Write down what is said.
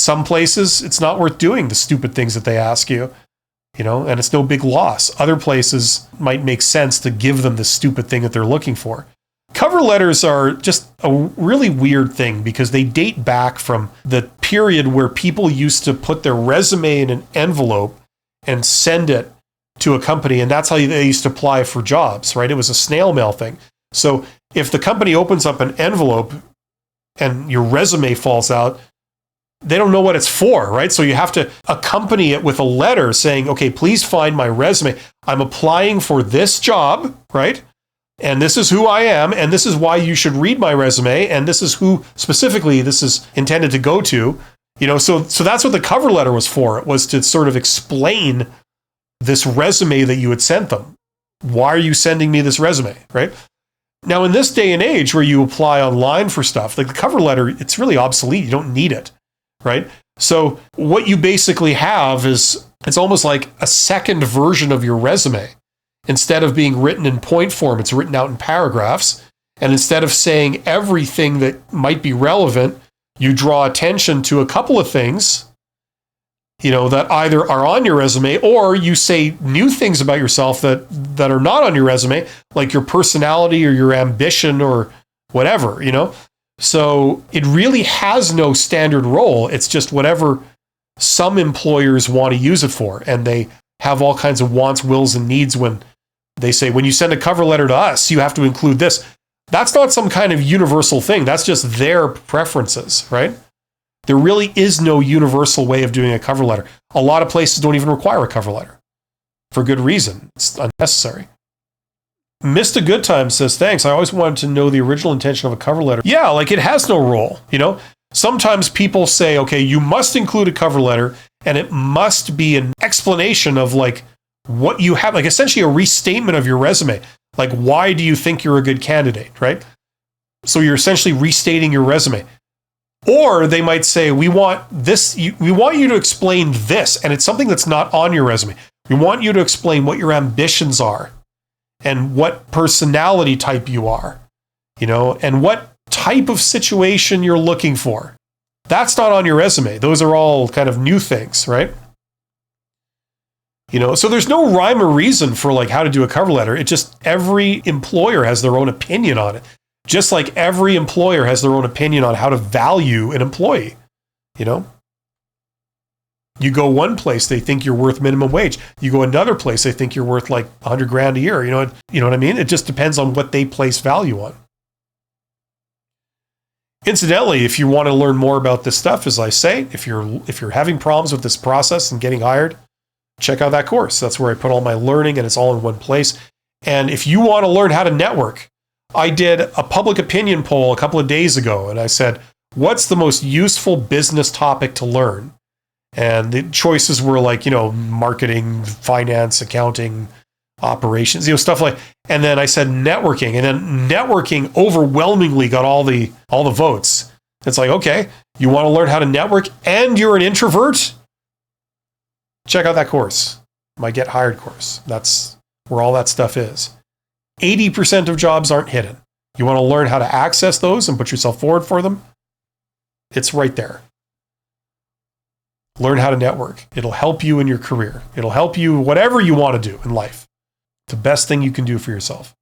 some places, it's not worth doing the stupid things that they ask you, and it's no big loss. Other places might make sense to give them the stupid thing that they're looking for. Cover letters are just a really weird thing because they date back from the period where people used to put their resume in an envelope and send it to a company, and that's how they used to apply for jobs, right? It was a snail mail thing. So if the company opens up an envelope and your resume falls out, they don't know what it's for, right? So you have to accompany it with a letter saying, okay, please find my resume. I'm applying for this job, right? And this is who I am, and this is why you should read my resume, and this is who specifically this is intended to go to. So that's what the cover letter was for. It was to sort of explain this resume that you had sent them. Why are you sending me this resume, right? Now, in this day and age where you apply online for stuff, like the cover letter, it's really obsolete. You don't need it, right? So what you basically have is, it's almost like a second version of your resume. Instead of being written in point form, it's written out in paragraphs. And instead of saying everything that might be relevant, you draw attention to a couple of things, that either are on your resume, or you say new things about yourself that are not on your resume, like your personality or your ambition or whatever, So it really has no standard role. It's just whatever some employers want to use it for. And they have all kinds of wants, wills, and needs when they say, when you send a cover letter to us, you have to include this. That's not some kind of universal thing. That's just their preferences, right? There really is no universal way of doing a cover letter. A lot of places don't even require a cover letter for good reason. It's unnecessary. Missed a Good Time says, thanks. I always wanted to know the original intention of a cover letter. Yeah, like it has no role, Sometimes people say, okay, you must include a cover letter and it must be an explanation of like what you have, like essentially a restatement of your resume. Like, why do you think you're a good candidate, right? So you're essentially restating your resume. Or they might say, we want you to explain this, and it's something that's not on your resume. We want you to explain what your ambitions are and what personality type you are, and what type of situation you're looking for. That's not on your resume. Those are all kind of new things, right? So there's no rhyme or reason for like how to do a cover letter. It just, every employer has their own opinion on it. Just like every employer has their own opinion on how to value an employee, You go one place, they think you're worth minimum wage. You go another place, they think you're worth like $100,000 a year. You know what I mean? It just depends on what they place value on. Incidentally, if you want to learn more about this stuff, as I say, if you're having problems with this process and getting hired, check out that course. That's where I put all my learning, and it's all in one place. And if you want to learn how to network, I did a public opinion poll a couple of days ago, and I said, what's the most useful business topic to learn? And the choices were like, marketing, finance, accounting, operations, stuff like, and then I said networking, and then networking overwhelmingly got all the votes. It's like, okay, you want to learn how to network and you're an introvert? Check out that course, my Get Hired course. That's where all that stuff is. 80% of jobs aren't hidden. You want to learn how to access those and put yourself forward for them? It's right there. Learn how to network. It'll help you in your career. It'll help you whatever you want to do in life. It's the best thing you can do for yourself.